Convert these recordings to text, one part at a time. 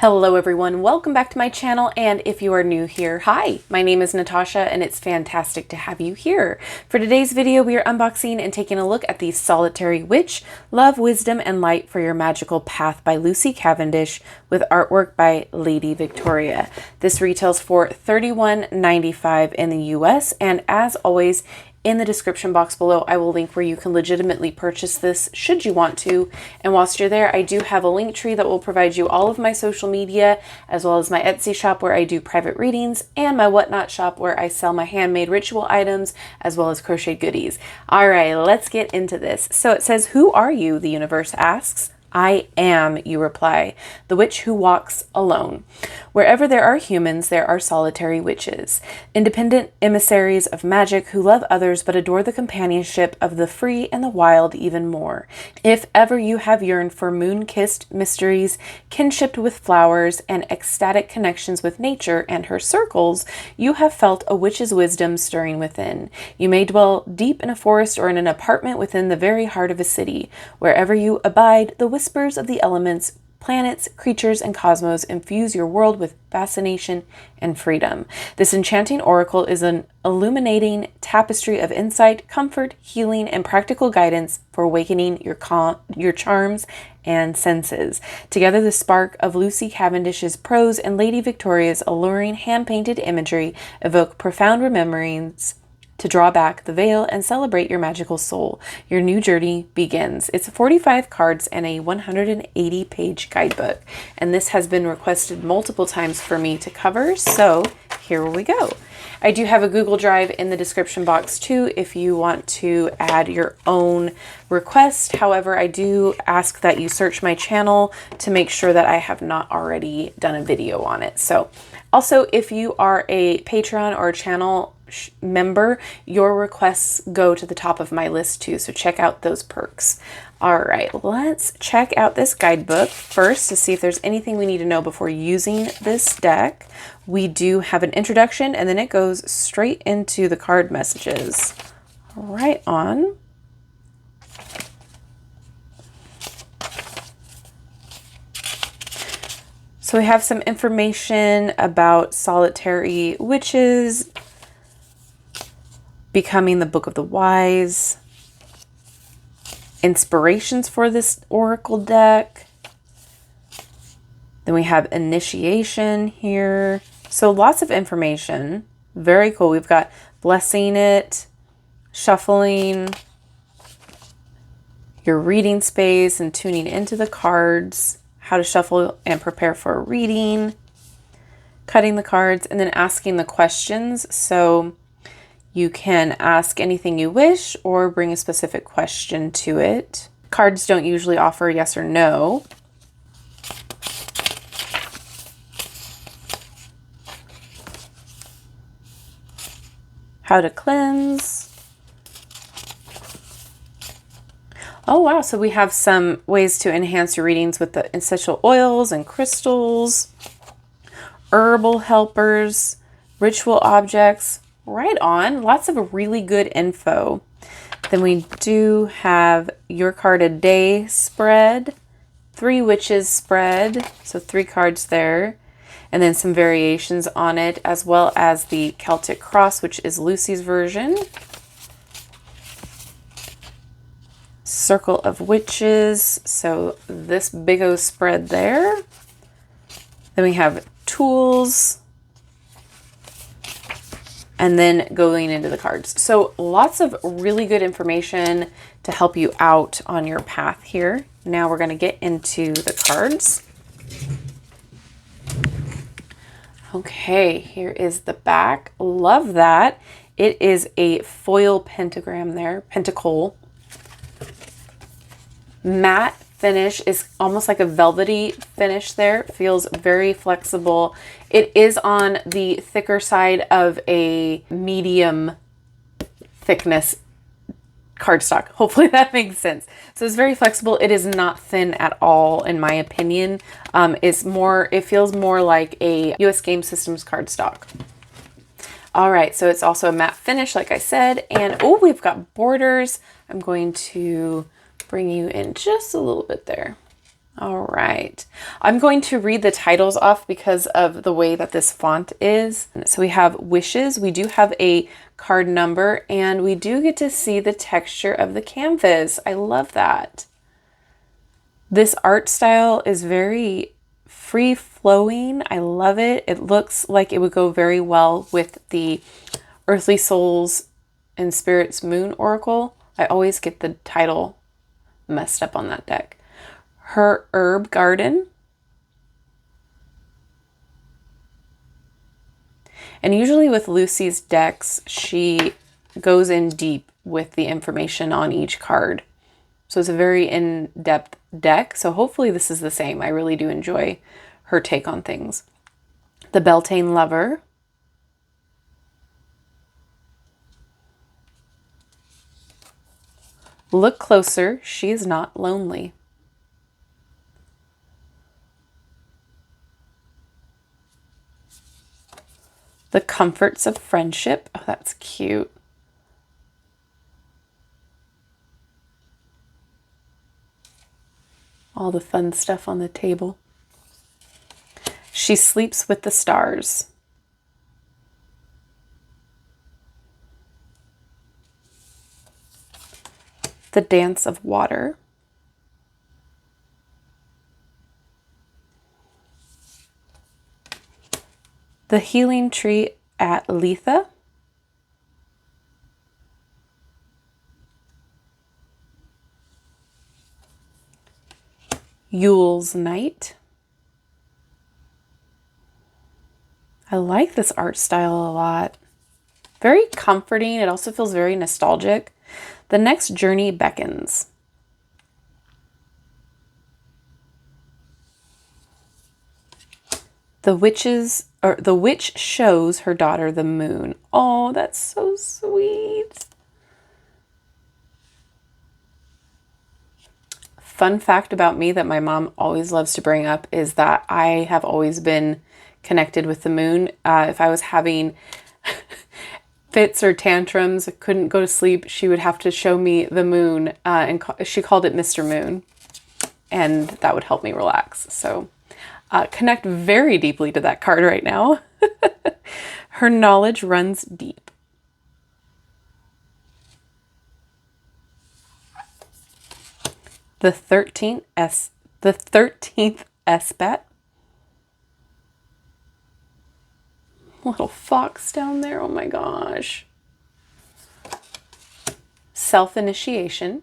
Hello everyone, welcome back to my channel, and if you are new here, hi, my name is Natasha and it's fantastic to have you here. For today's video, we are unboxing and taking a look at the Solitary Witch, Love, Wisdom, and Light for Your Magical Path by Lucy Cavendish with artwork by Lady Viktoria. This retails for $31.95 in the US, and as always, in the description box below, I will link where you can legitimately purchase this should you want to. And whilst you're there, I do have a link tree that will provide you all of my social media, as well as my Etsy shop where I do private readings, and my Whatnot shop where I sell my handmade ritual items, as well as crochet goodies. All right, let's get into this. So it says, "Who are you?" the universe asks. "I am," you reply, "the witch who walks alone." Wherever there are humans, there are solitary witches, independent emissaries of magic who love others but adore the companionship of the free and the wild even more. If ever you have yearned for moon-kissed mysteries, kinship with flowers, and ecstatic connections with nature and her circles, you have felt a witch's wisdom stirring within. You may dwell deep in a forest or in an apartment within the very heart of a city. Wherever you abide, the whispers of the elements, planets, creatures, and cosmos infuse your world with fascination and freedom. This enchanting oracle is an illuminating tapestry of insight, comfort, healing, and practical guidance for awakening your charms and senses. Together, the spark of Lucy Cavendish's prose and Lady Viktoria's alluring hand-painted imagery evoke profound rememberings to draw back the veil and celebrate your magical soul. Your new journey begins. It's 45 cards and a 180-page guidebook, and this has been requested multiple times for me to cover, so here we go. I do have a Google Drive in the description box too if you want to add your own request. However, I do ask that you search my channel to make sure that I have not already done a video on it. So also, if you are a Patreon or a channel member, your requests go to the top of my list too, so check out those perks. All right, let's check out this guidebook first to see if there's anything we need to know before using this deck. We do have an introduction, and then it goes straight into the card messages. Right on. So we have some information about solitary witches, becoming the Book of the Wise, inspirations for this oracle deck. Then we have initiation here. So lots of information. Very cool. We've got blessing it, shuffling, your reading space and tuning into the cards, how to shuffle and prepare for a reading, cutting the cards, and then asking the questions. So you can ask anything you wish or bring a specific question to it. Cards don't usually offer yes or no. How to cleanse. Oh wow, so we have some ways to enhance your readings with the essential oils and crystals, herbal helpers, ritual objects. Right on. Lots of really good info. Then we do have your card a day spread, 3 witches spread, so 3 cards there, and then some variations on it, as well as the Celtic Cross, which is Lucy's version. Circle of Witches, so this big O spread there. Then we have tools, and then going into the cards. So lots of really good information to help you out on your path here. Now we're going to get into the cards. Okay, here is the back. Love that. It is a foil pentagram there, pentacle. Matte finish is almost like a velvety finish there. It feels very flexible. It is on the thicker side of a medium thickness cardstock. Hopefully that makes sense. So it's very flexible. It is not thin at all, in my opinion. It feels more like a US Game Systems cardstock. All right, so it's also a matte finish, like I said. And oh, we've got borders. I'm going to bring you in just a little bit there. All right. I'm going to read the titles off because of the way that this font is. So we have wishes, we do have a card number, and we do get to see the texture of the canvas. I love that. This art style is very free flowing. I love it. It looks like it would go very well with the Earthly Souls and Spirits Moon Oracle. I always get the title messed up on that deck. Her Herb Garden. And usually with Lucy's decks, she goes in deep with the information on each card. So it's a very in-depth deck. So hopefully this is the same. I really do enjoy her take on things. The Beltane Lover. Look closer, she is not lonely. The Comforts of Friendship. Oh, that's cute. All the fun stuff on the table. She Sleeps with the Stars. The Dance of Water. The Healing Tree at Letha. Yule's Night. I like this art style a lot. Very comforting. It also feels very nostalgic. The Next Journey Beckons. The Witch Shows Her Daughter the Moon. Oh, that's so sweet. Fun fact about me that my mom always loves to bring up is that I have always been connected with the moon. If I was having fits or tantrums, couldn't go to sleep, she would have to show me the moon, and she called it Mr. Moon, and that would help me relax. So connect very deeply to that card right now. Her knowledge runs deep. The 13th Esbat. Little fox down there, oh my gosh. Self-Initiation.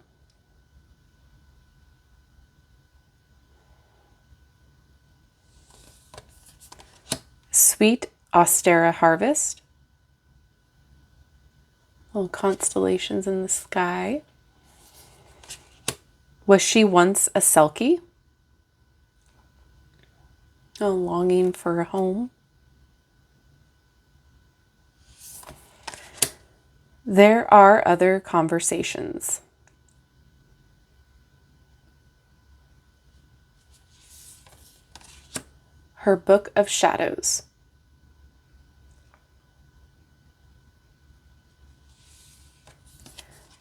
Sweet Austera Harvest. Little constellations in the sky. Was She Once a Selkie? A longing for a home. There Are Other Conversations. Her Book of Shadows.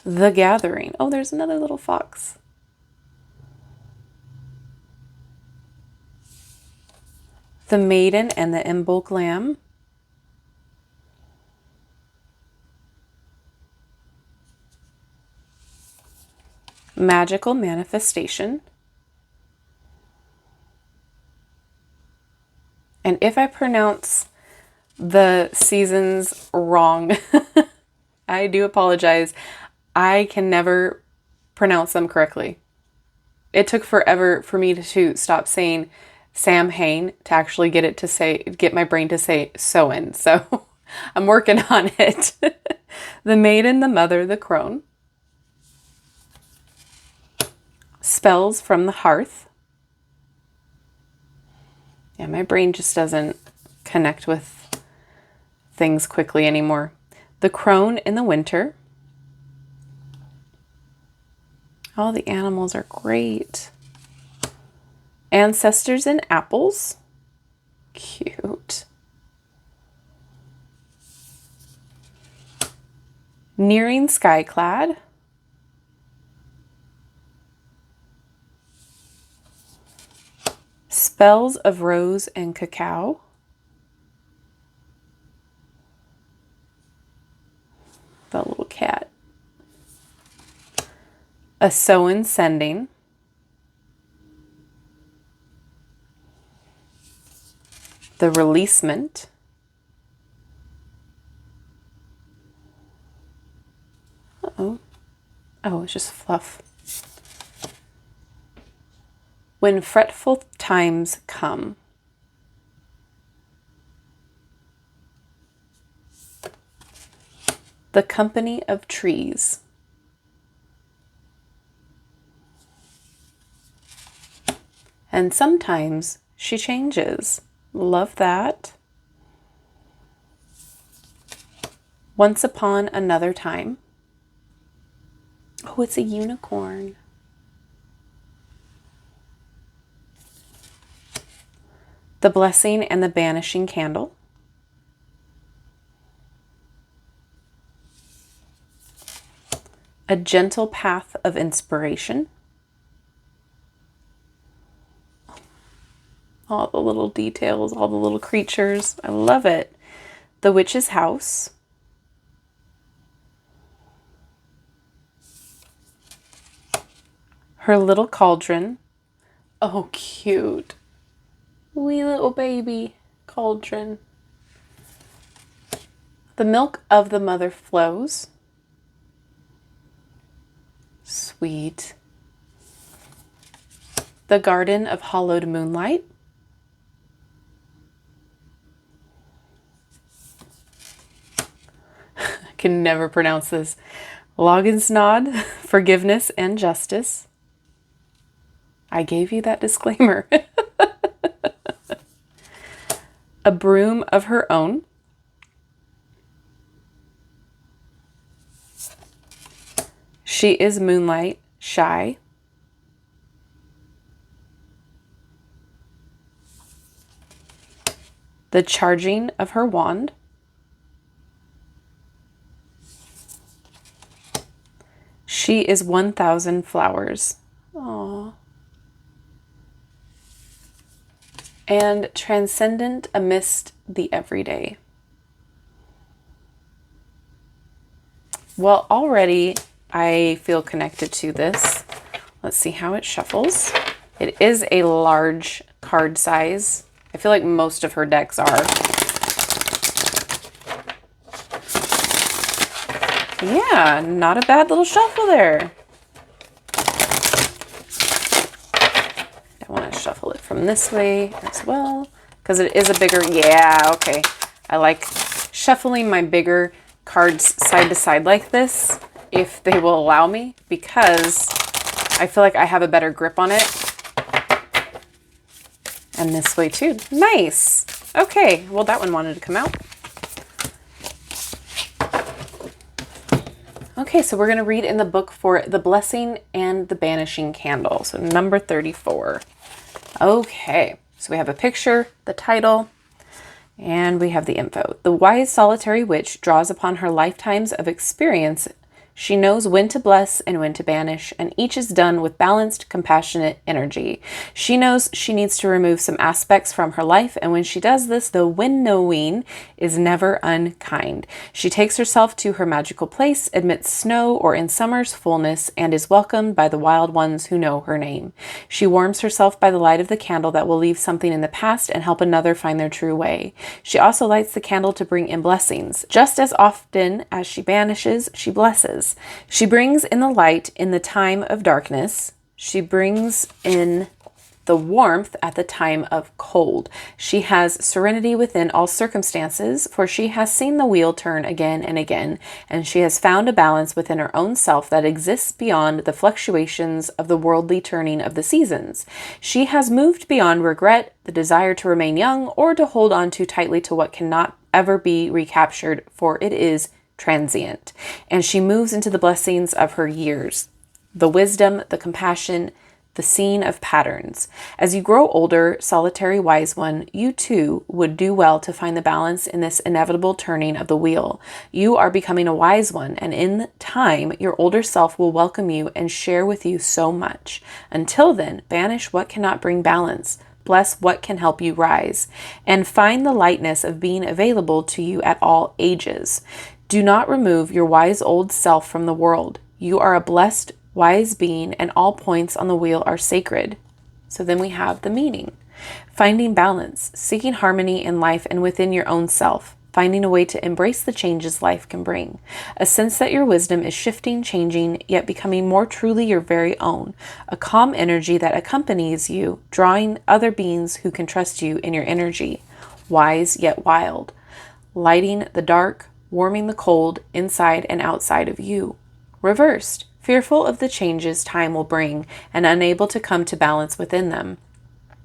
The Gathering. Oh, there's another little fox. The Maiden and the Imbolc Lamb. Magical Manifestation. And if I pronounce the seasons wrong, I do apologize. I can never pronounce them correctly. It took forever for me to stop saying Samhain to actually get my brain to say Soin. So I'm working on it. The Maiden, the Mother, the Crone. Spells from the Hearth. Yeah, my brain just doesn't connect with things quickly anymore. The Crone in the Winter. All the animals are great. Ancestors and Apples. Cute. Nearing Skyclad. Spells of rose and cacao. That little cat. A Sow Sending. The Releasement. Uh-oh. Oh, it's just fluff. When Fretful Times Come. The Company of Trees. And Sometimes She Changes. Love that. Once Upon Another Time. Oh, it's a unicorn. The Blessing and the Banishing Candle. A Gentle Path of Inspiration. All the little details, all the little creatures. I love it. The Witch's House. Her Little Cauldron. Oh, cute. Wee little baby cauldron. The Milk of the Mother Flows. Sweet. The Garden of Hollowed Moonlight. I can never pronounce this. Loginsnod, Forgiveness and Justice. I gave you that disclaimer. A Broom of Her Own. She is Moonlight, Shy. The Charging of Her Wand. She is 1,000 Flowers. Aww. And Transcendent Amidst the Everyday. Well, already I feel connected to this. Let's see how it shuffles. It is a large card size. I feel like most of her decks are. Yeah, not a bad little shuffle there. I want to shuffle it from this way as well, because it is a bigger, yeah, okay. I like shuffling my bigger cards side to side like this, if they will allow me, because I feel like I have a better grip on it. And this way too. Nice. Okay, well that one wanted to come out. Okay, so we're going to read in the book for The Blessing and the Banishing Candle. So number 34. Okay, so we have a picture, the title, and we have the info. The wise solitary witch draws upon her lifetimes of experience. She knows when to bless and when to banish, and each is done with balanced, compassionate energy. She knows she needs to remove some aspects from her life, and when she does this, the winnowing is never unkind. She takes herself to her magical place, amidst snow or in summer's fullness, and is welcomed by the wild ones who know her name. She warms herself by the light of the candle that will leave something in the past and help another find their true way. She also lights the candle to bring in blessings. Just as often as she banishes, she blesses. She brings in the light in the time of darkness. She brings in the warmth at the time of cold. She has serenity within all circumstances, for she has seen the wheel turn again and again, and she has found a balance within her own self that exists beyond the fluctuations of the worldly turning of the seasons. She has moved beyond regret, the desire to remain young, or to hold on too tightly to what cannot ever be recaptured, for it is transient. And she moves into the blessings of her years, the wisdom, the compassion, the seeing of patterns. As you grow older, solitary wise one, you too would do well to find the balance in this inevitable turning of the wheel. You are becoming a wise one, and in time, your older self will welcome you and share with you so much. Until then, banish what cannot bring balance. bless what can help you rise, and find the lightness of being available to you at all ages. Do not remove your wise old self from the world. You are a blessed, wise being, and all points on the wheel are sacred. So then we have the meaning. Finding balance, seeking harmony in life and within your own self, finding a way to embrace the changes life can bring. A sense that your wisdom is shifting, changing, yet becoming more truly your very own. A calm energy that accompanies you, drawing other beings who can trust you in your energy. Wise yet wild. Lighting the dark, warming the cold, inside and outside of you. Reversed. Fearful of the changes time will bring and unable to come to balance within them.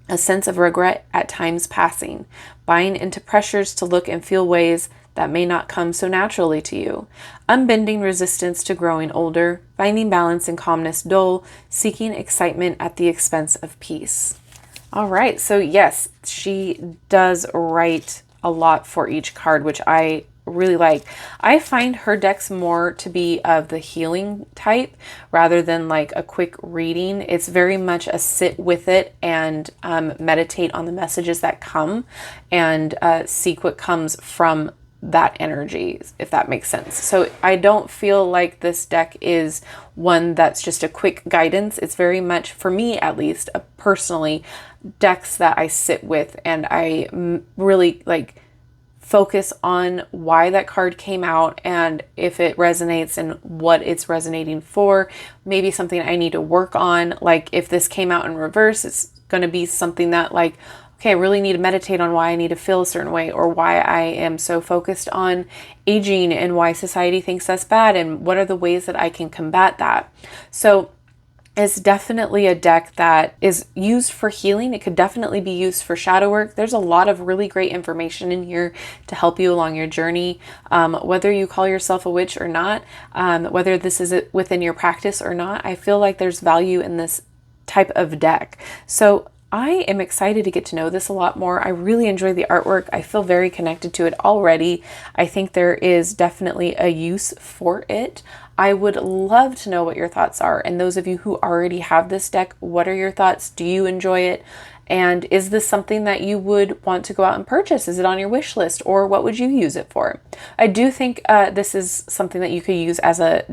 A sense of regret at times passing, buying into pressures to look and feel ways that may not come so naturally to you. Unbending resistance to growing older, finding balance and calmness dull, seeking excitement at the expense of peace. All right, so yes, she does write a lot for each card, which I really like. I find her decks more to be of the healing type rather than like a quick reading. It's very much a sit with it and meditate on the messages that come and seek what comes from that energy, if that makes sense. So I don't feel like this deck is one that's just a quick guidance. It's very much, for me at least, personally, decks that I sit with and I really like focus on why that card came out and if it resonates and what it's resonating for. Maybe something I need to work on. Like if this came out in reverse, it's going to be something that like, okay, I really need to meditate on why I need to feel a certain way or why I am so focused on aging and why society thinks that's bad and what are the ways that I can combat that. So it's definitely a deck that is used for healing. It could definitely be used for shadow work. There's a lot of really great information in here to help you along your journey, whether you call yourself a witch or not, whether this is within your practice or not. I feel like there's value in this type of deck. So I am excited to get to know this a lot more. I really enjoy the artwork. I feel very connected to it already. I think there is definitely a use for it. I would love to know what your thoughts are. And those of you who already have this deck, what are your thoughts? Do you enjoy it? And is this something that you would want to go out and purchase? Is it on your wish list? Or what would you use it for? I do think this is something that you could use as a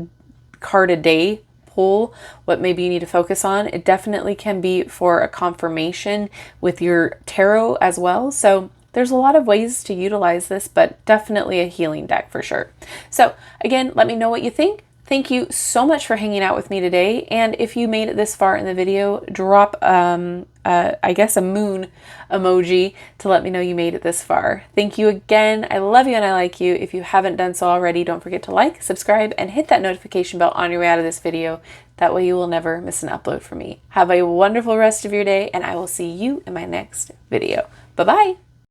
card a day pull, what maybe you need to focus on. It definitely can be for a confirmation with your tarot as well. So there's a lot of ways to utilize this, but definitely a healing deck for sure. So again, let me know what you think. Thank you so much for hanging out with me today. And if you made it this far in the video, drop, I guess, a moon emoji to let me know you made it this far. Thank you again. I love you and I like you. If you haven't done so already, don't forget to like, subscribe, and hit that notification bell on your way out of this video. That way you will never miss an upload from me. Have a wonderful rest of your day, and I will see you in my next video. Bye-bye.